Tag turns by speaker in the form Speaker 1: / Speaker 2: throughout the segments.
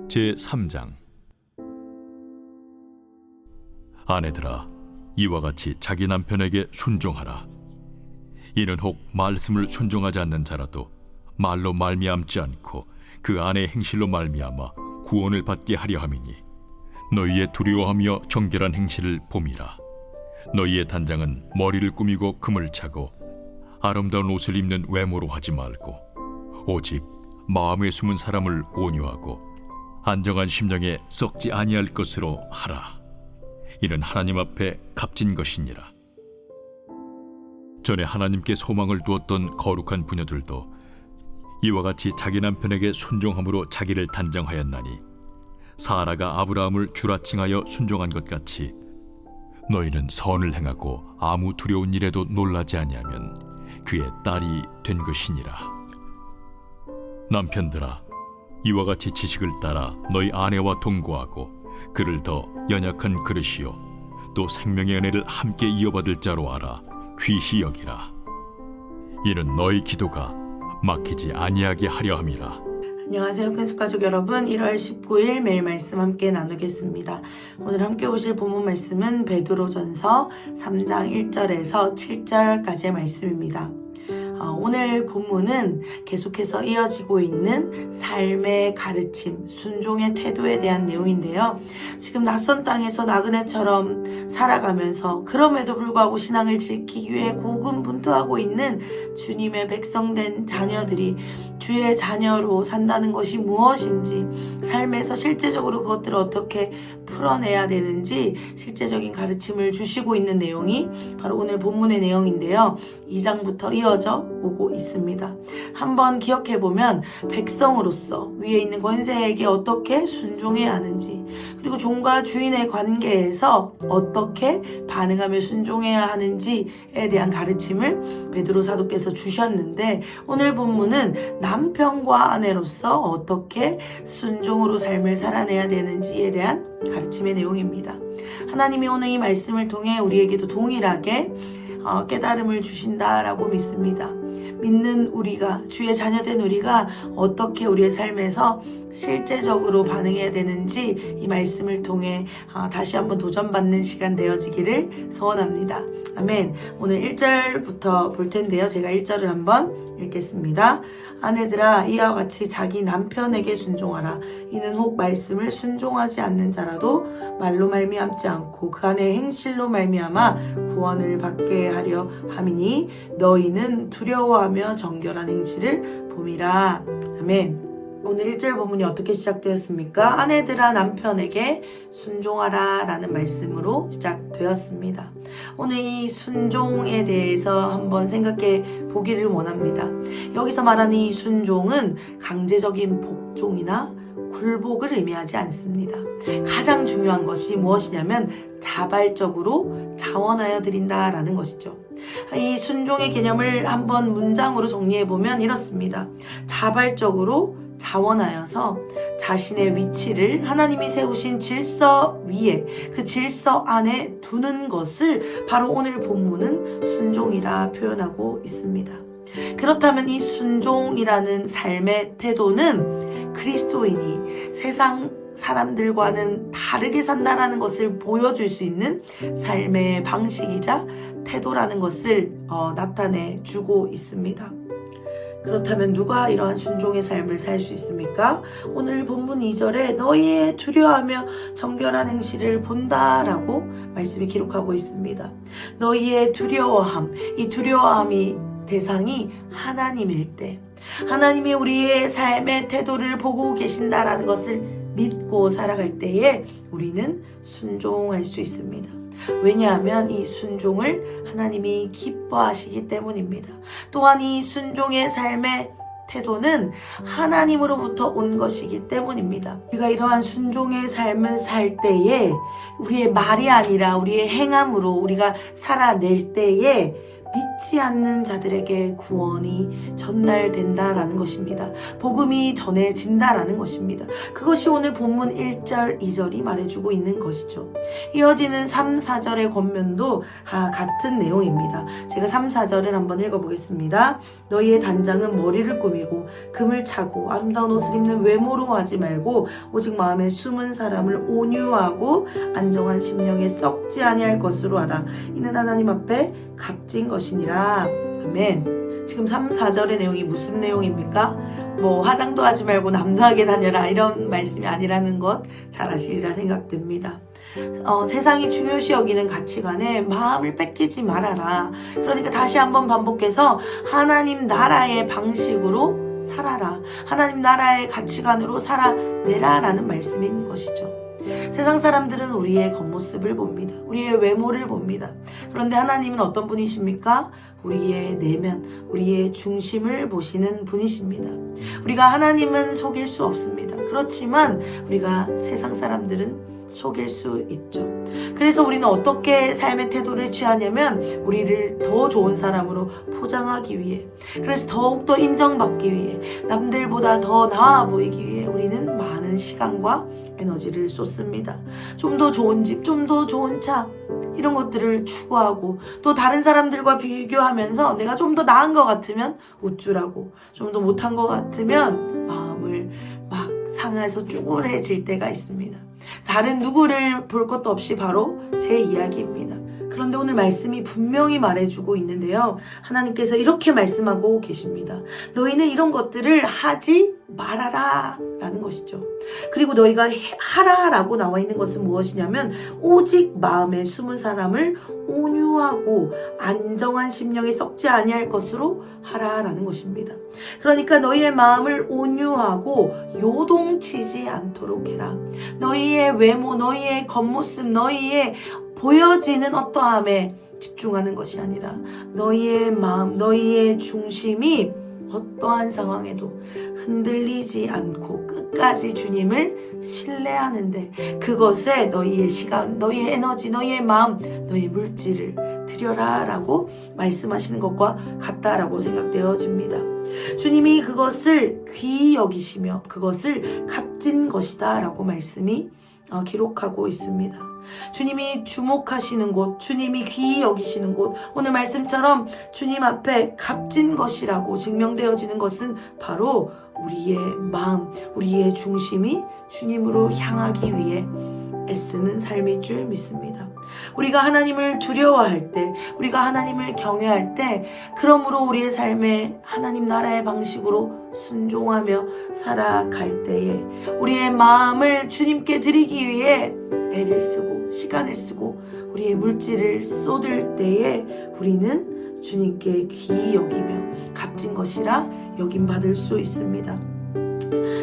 Speaker 1: 제3장. 아내들아, 이와 같이 자기 남편에게 순종하라. 이는 혹 말씀을 순종하지 않는 자라도 말로 말미암지 않고 그 아내의 행실로 말미암아 구원을 받게 하려 함이니, 너희의 두려워하며 정결한 행실을 봄이라. 너희의 단장은 머리를 꾸미고 금을 차고 아름다운 옷을 입는 외모로 하지 말고, 오직 마음에 숨은 사람을 온유하고 안정한 심령에 썩지 아니할 것으로 하라. 이는 하나님 앞에 값진 것이니라. 전에 하나님께 소망을 두었던 거룩한 부녀들도 이와 같이 자기 남편에게 순종함으로 자기를 단정하였나니, 사라가 아브라함을 주라칭하여 순종한 것 같이 너희는 선을 행하고 아무 두려운 일에도 놀라지 아니하면 그의 딸이 된 것이니라. 남편들아, 이와 같이 지식을 따라 너희 아내와 동거하고 그를 더 연약한 그릇이요 또 생명의 은혜를 함께 이어받을 자로 알아 귀히 여기라. 이는 너희 기도가 막히지 아니하게 하려 함이라.
Speaker 2: 안녕하세요, 캔숙가족 여러분. 1월 19일 매일 말씀 함께 나누겠습니다. 오늘 함께 보실 본문 말씀은 베드로전서 3장 1절에서 7절까지의 말씀입니다. 오늘 본문은 계속해서 이어지고 있는 삶의 가르침, 순종의 태도에 대한 내용인데요. 지금 낯선 땅에서 나그네처럼 살아가면서 그럼에도 불구하고 신앙을 지키기 위해 고군분투하고 있는 주님의 백성된 자녀들이 주의 자녀로 산다는 것이 무엇인지, 삶에서 실제적으로 그것들을 어떻게 풀어내야 되는지 실제적인 가르침을 주시고 있는 내용이 바로 오늘 본문의 내용인데요. 2장부터 이어져 오고 있습니다. 한번 기억해보면 백성으로서 위에 있는 권세에게 어떻게 순종해야 하는지, 그리고 종과 주인의 관계에서 어떻게 반응하며 순종해야 하는지에 대한 가르침을 베드로 사도께서 주셨는데, 오늘 본문은 남편과 아내로서 어떻게 순종으로 삶을 살아내야 되는지에 대한 가르침의 내용입니다. 하나님이 오늘 이 말씀을 통해 우리에게도 동일하게 깨달음을 주신다라고 믿습니다. 믿는 우리가, 주의 자녀된 우리가 어떻게 우리의 삶에서 실제적으로 반응해야 되는지 이 말씀을 통해 다시 한번 도전받는 시간 되어지기를 소원합니다. 아멘. 오늘 1절부터 볼 텐데요. 제가 1절을 한번 읽겠습니다. 아내들아, 이와 같이 자기 남편에게 순종하라. 이는 혹 말씀을 순종하지 않는 자라도 말로 말미암지 않고 그 안의 행실로 말미암아 구원을 받게 하려 함이니, 너희는 두려워하며 정결한 행실을 봄이라. 아멘. 오늘 1절 본문이 어떻게 시작되었습니까? 아내들아, 남편에게 순종하라 라는 말씀으로 시작되었습니다. 오늘 이 순종에 대해서 한번 생각해 보기를 원합니다. 여기서 말하는 이 순종은 강제적인 복종이나 굴복을 의미하지 않습니다. 가장 중요한 것이 무엇이냐면 자발적으로 자원하여 드린다라는 것이죠. 이 순종의 개념을 한번 문장으로 정리해보면 이렇습니다. 자발적으로 자원하여서 자신의 위치를 하나님이 세우신 질서 위에, 그 질서 안에 두는 것을 바로 오늘 본문은 순종이라 표현하고 있습니다. 그렇다면 이 순종이라는 삶의 태도는 그리스도인이 세상 사람들과는 다르게 산다라는 것을 보여줄 수 있는 삶의 방식이자 태도라는 것을 나타내 주고 있습니다. 그렇다면 누가 이러한 순종의 삶을 살 수 있습니까? 오늘 본문 2절에 너희의 두려워하며 정결한 행실을 본다라고 말씀이 기록하고 있습니다. 너희의 두려워함, 이 두려워함이 대상이 하나님일 때, 하나님이 우리의 삶의 태도를 보고 계신다라는 것을 믿고 살아갈 때에 우리는 순종할 수 있습니다. 왜냐하면 이 순종을 하나님이 기뻐하시기 때문입니다. 또한 이 순종의 삶의 태도는 하나님으로부터 온 것이기 때문입니다. 우리가 이러한 순종의 삶을 살 때에 우리의 말이 아니라 우리의 행함으로 우리가 살아낼 때에 믿지 않는 자들에게 구원이 전달된다라는 것입니다. 복음이 전해진다라는 것입니다. 그것이 오늘 본문 1절, 2절이 말해주고 있는 것이죠. 이어지는 3, 4절의 권면도 같은 내용입니다. 제가 3, 4절을 한번 읽어보겠습니다. 너희의 단장은 머리를 꾸미고 금을 차고 아름다운 옷을 입는 외모로 하지 말고 오직 마음에 숨은 사람을 온유하고 안정한 심령에 썩지 아니할 것으로 하라. 이는 하나님 앞에 값진 것이니라. 아멘. 지금 3, 4절의 내용이 무슨 내용입니까? 뭐 화장도 하지 말고 남도하게 다녀라 이런 말씀이 아니라는 것 잘 아시리라 생각됩니다. 세상이 중요시 여기는 가치관에 마음을 뺏기지 말아라. 그러니까 다시 한번 반복해서 하나님 나라의 방식으로 살아라. 하나님 나라의 가치관으로 살아내라 라는 말씀인 것이죠. 세상 사람들은 우리의 겉모습을 봅니다. 우리의 외모를 봅니다. 그런데 하나님은 어떤 분이십니까? 우리의 내면, 우리의 중심을 보시는 분이십니다. 우리가 하나님은 속일 수 없습니다. 그렇지만 우리가 세상 사람들은 속일 수 있죠. 그래서 우리는 어떻게 삶의 태도를 취하냐면 우리를 더 좋은 사람으로 포장하기 위해, 그래서 더욱더 인정받기 위해, 남들보다 더 나아 보이기 위해 우리는 많은 시간과 에너지를 쏟습니다. 좀 더 좋은 집, 좀 더 좋은 차, 이런 것들을 추구하고 또 다른 사람들과 비교하면서 내가 좀 더 나은 것 같으면 우쭐하고 좀 더 못한 것 같으면 마음을 막 상해서 쭈그레질 때가 있습니다. 다른 누구를 볼 것도 없이 바로 제 이야기입니다. 그런데 오늘 말씀이 분명히 말해주고 있는데요. 하나님께서 이렇게 말씀하고 계십니다. 너희는 이런 것들을 하지 말아라 라는 것이죠. 그리고 너희가 하라 라고 나와 있는 것은 무엇이냐면 오직 마음에 숨은 사람을 온유하고 안정한 심령에 썩지 아니할 것으로 하라 라는 것입니다. 그러니까 너희의 마음을 온유하고 요동치지 않도록 해라. 너희의 외모, 너희의 겉모습, 너희의 보여지는 어떠함에 집중하는 것이 아니라 너희의 마음, 너희의 중심이 어떠한 상황에도 흔들리지 않고 끝까지 주님을 신뢰하는데 그것에 너희의 시간, 너희의 에너지, 너희의 마음, 너희의 물질을 드려라 라고 말씀하시는 것과 같다라고 생각되어집니다. 주님이 그것을 귀히 여기시며 그것을 값진 것이다 라고 말씀이 기록하고 있습니다. 주님이 주목하시는 곳, 주님이 귀히 여기시는 곳, 오늘 말씀처럼 주님 앞에 값진 것이라고 증명되어지는 것은 바로 우리의 마음, 우리의 중심이 주님으로 향하기 위해 애쓰는 삶일 줄 믿습니다. 우리가 하나님을 두려워할 때, 우리가 하나님을 경외할 때, 그러므로 우리의 삶에 하나님 나라의 방식으로 순종하며 살아갈 때에 우리의 마음을 주님께 드리기 위해 애를 쓰고 시간을 쓰고 우리의 물질을 쏟을 때에 우리는 주님께 귀히 여기며 값진 것이라 여김받을 수 있습니다.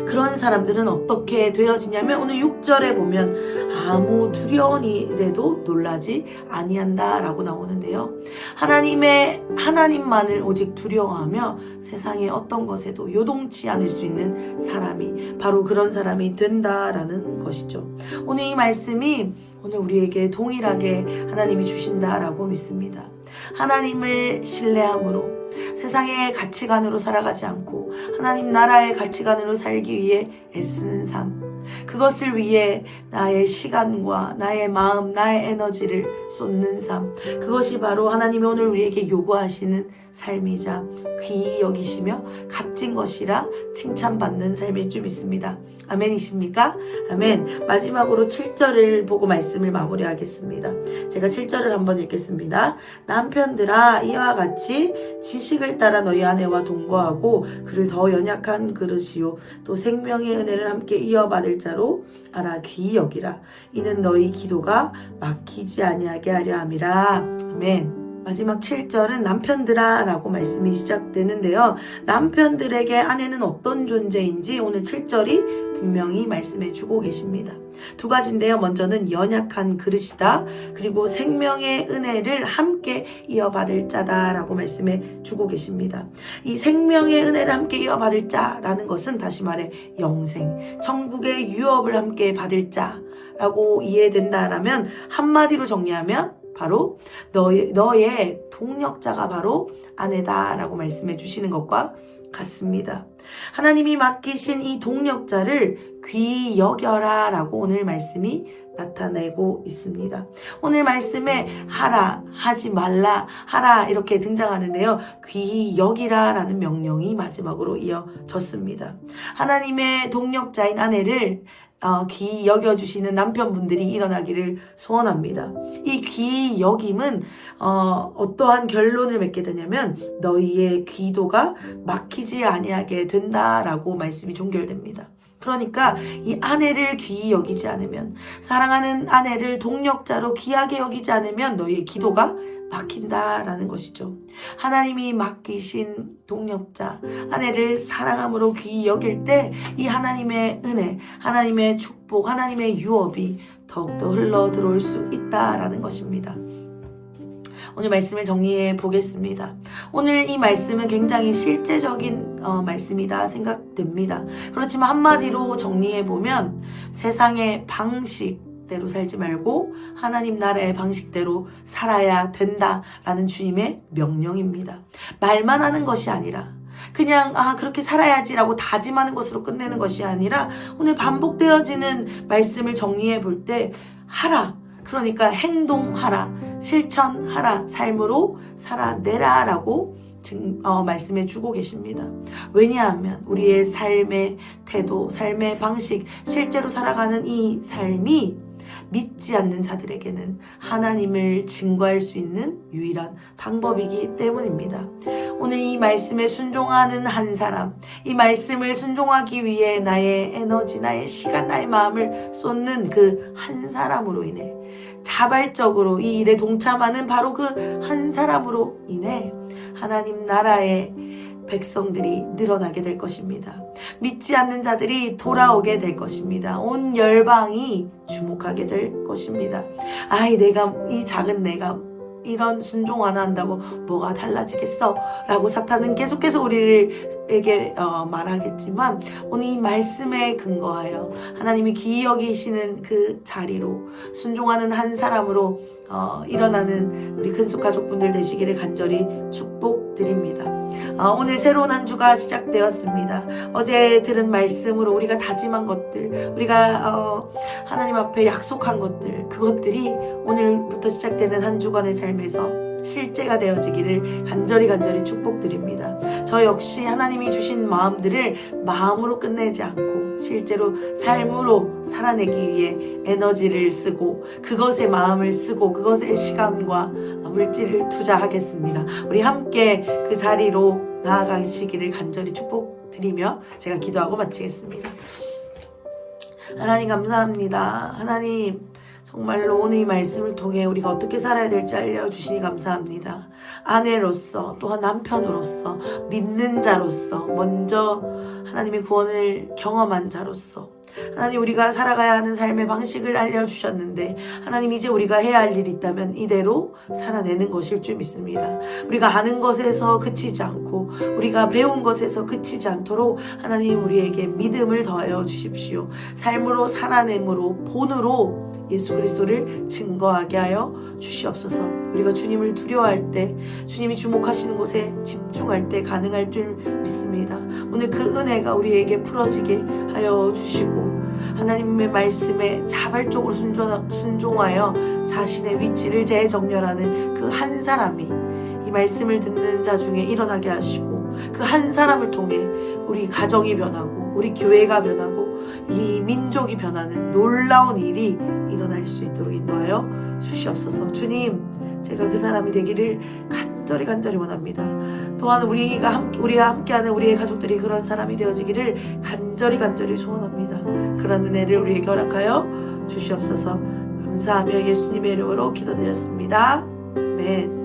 Speaker 2: 그런 사람들은 어떻게 되어지냐면 오늘 6절에 보면 아무 두려운 일에도 놀라지 아니한다 라고 나오는데요. 하나님만을 오직 두려워하며 세상의 어떤 것에도 요동치 않을 수 있는 사람이 바로 그런 사람이 된다라는 것이죠. 오늘 이 말씀이 오늘 우리에게 동일하게 하나님이 주신다라고 믿습니다. 하나님을 신뢰함으로 세상의 가치관으로 살아가지 않고 하나님 나라의 가치관으로 살기 위해 애쓰는 삶, 그것을 위해 나의 시간과 나의 마음, 나의 에너지를 쏟는 삶, 그것이 바로 하나님이 오늘 우리에게 요구하시는 삶이자 귀히 여기시며 값진 것이라 칭찬받는 삶일 줄 믿습니다. 아멘이십니까? 아멘. 마지막으로 7절을 보고 말씀을 마무리하겠습니다. 제가 7절을 한번 읽겠습니다. 남편들아 이와 같이 지식을 따라 너희 아내와 동거하고 그를 더 연약한 그릇이요 또 생명의 은혜를 함께 이어받을 자로 알아 귀히 여기라. 이는 너희 기도가 막히지 아니하게 하려 함이라. 아멘. 마지막 7절은 남편들아 라고 말씀이 시작되는데요. 남편들에게 아내는 어떤 존재인지 오늘 7절이 분명히 말씀해 주고 계십니다. 두 가지인데요. 먼저는 연약한 그릇이다. 그리고 생명의 은혜를 함께 이어받을 자다 라고 말씀해 주고 계십니다. 이 생명의 은혜를 함께 이어받을 자라는 것은 다시 말해 영생, 천국의 유업을 함께 받을 자라고 이해된다라면 한마디로 정리하면 바로 너의 동력자가 바로 아내다라고 말씀해 주시는 것과 같습니다. 하나님이 맡기신 이 동력자를 귀히 여겨라 라고 오늘 말씀이 나타내고 있습니다. 오늘 말씀에 하라, 하지 말라, 하라 이렇게 등장하는데요. 귀히 여기라 라는 명령이 마지막으로 이어졌습니다. 하나님의 동력자인 아내를 귀히 여겨주시는 남편분들이 일어나기를 소원합니다. 이 귀히 여김은 어떠한 결론을 맺게 되냐면 너희의 기도가 막히지 아니하게 된다라고 말씀이 종결됩니다. 그러니까 이 아내를 귀히 여기지 않으면, 사랑하는 아내를 동력자로 귀하게 여기지 않으면 너희의 기도가 막힌다라는 것이죠. 하나님이 맡기신 동력자 아내를 사랑함으로 귀히 여길 때 이 하나님의 은혜, 하나님의 축복, 하나님의 유업이 더욱더 흘러 들어올 수 있다라는 것입니다. 오늘 말씀을 정리해 보겠습니다. 오늘 이 말씀은 굉장히 실제적인 말씀이다 생각됩니다. 그렇지만 한마디로 정리해 보면 세상의 방식대로 살지 말고 하나님 나라의 방식대로 살아야 된다라는 주님의 명령입니다. 말만 하는 것이 아니라 그냥 그렇게 살아야지라고 다짐하는 것으로 끝내는 것이 아니라 오늘 반복되어지는 말씀을 정리해 볼 때 하라, 그러니까 행동하라, 실천하라, 삶으로 살아내라 라고 말씀해 주고 계십니다. 왜냐하면 우리의 삶의 태도, 삶의 방식, 실제로 살아가는 이 삶이 믿지 않는 자들에게는 하나님을 증거할 수 있는 유일한 방법이기 때문입니다. 오늘 이 말씀에 순종하는 한 사람, 이 말씀을 순종하기 위해 나의 에너지, 나의 시간, 나의 마음을 쏟는 그 한 사람으로 인해, 자발적으로 이 일에 동참하는 바로 그 한 사람으로 인해 하나님 나라의 백성들이 늘어나게 될 것입니다. 믿지 않는 자들이 돌아오게 될 것입니다. 온 열방이 주목하게 될 것입니다. 이 작은 내가 이런 순종 하나 한다고 뭐가 달라지겠어? 라고 사탄은 계속해서 우리에게 말하겠지만 오늘 이 말씀에 근거하여 하나님이 귀히 여기시는 그 자리로 순종하는 한 사람으로 일어나는 우리 근속 가족분들 되시기를 간절히 축복드립니다. 오늘 새로운 한 주가 시작되었습니다. 어제 들은 말씀으로 우리가 다짐한 것들, 우리가 하나님 앞에 약속한 것들, 그것들이 오늘부터 시작되는 한 주간의 삶에서 실제가 되어지기를 간절히 축복드립니다. 저 역시 하나님이 주신 마음들을 마음으로 끝내지 않고 실제로 삶으로 살아내기 위해 에너지를 쓰고 그것에 마음을 쓰고 그것에 시간과 물질을 투자하겠습니다. 우리 함께 그 자리로 나아가시기를 간절히 축복드리며 제가 기도하고 마치겠습니다. 하나님 감사합니다. 하나님 정말로 오늘 이 말씀을 통해 우리가 어떻게 살아야 될지 알려주시니 감사합니다. 아내로서 또한 남편으로서 믿는 자로서 먼저 하나님의 구원을 경험한 자로서 하나님 우리가 살아가야 하는 삶의 방식을 알려주셨는데 하나님 이제 우리가 해야 할 일이 있다면 이대로 살아내는 것일 줄 믿습니다. 우리가 아는 것에서 그치지 않고 우리가 배운 것에서 그치지 않도록 하나님 우리에게 믿음을 더하여 주십시오. 삶으로 살아냄으로 본으로 예수 그리스도를 증거하게 하여 주시옵소서. 우리가 주님을 두려워할 때 주님이 주목하시는 곳에 집중할 때 가능할 줄 믿습니다. 오늘 그 은혜가 우리에게 풀어지게 하여 주시고 하나님의 말씀에 자발적으로 순종하여 자신의 위치를 재정렬하는 그 한 사람이 이 말씀을 듣는 자 중에 일어나게 하시고 그 한 사람을 통해 우리 가정이 변하고 우리 교회가 변하고 이 민족이 변하는 놀라운 일이 일어날 수 있도록 인도하여 주시옵소서. 주님, 제가 그 사람이 되기를 간절히 원합니다. 또한 우리가 함께하는 우리의 가족들이 그런 사람이 되어지기를 간절히 소원합니다. 그런 은혜를 우리에게 허락하여 주시옵소서. 감사하며 예수님의 이름으로 기도드렸습니다. 아멘.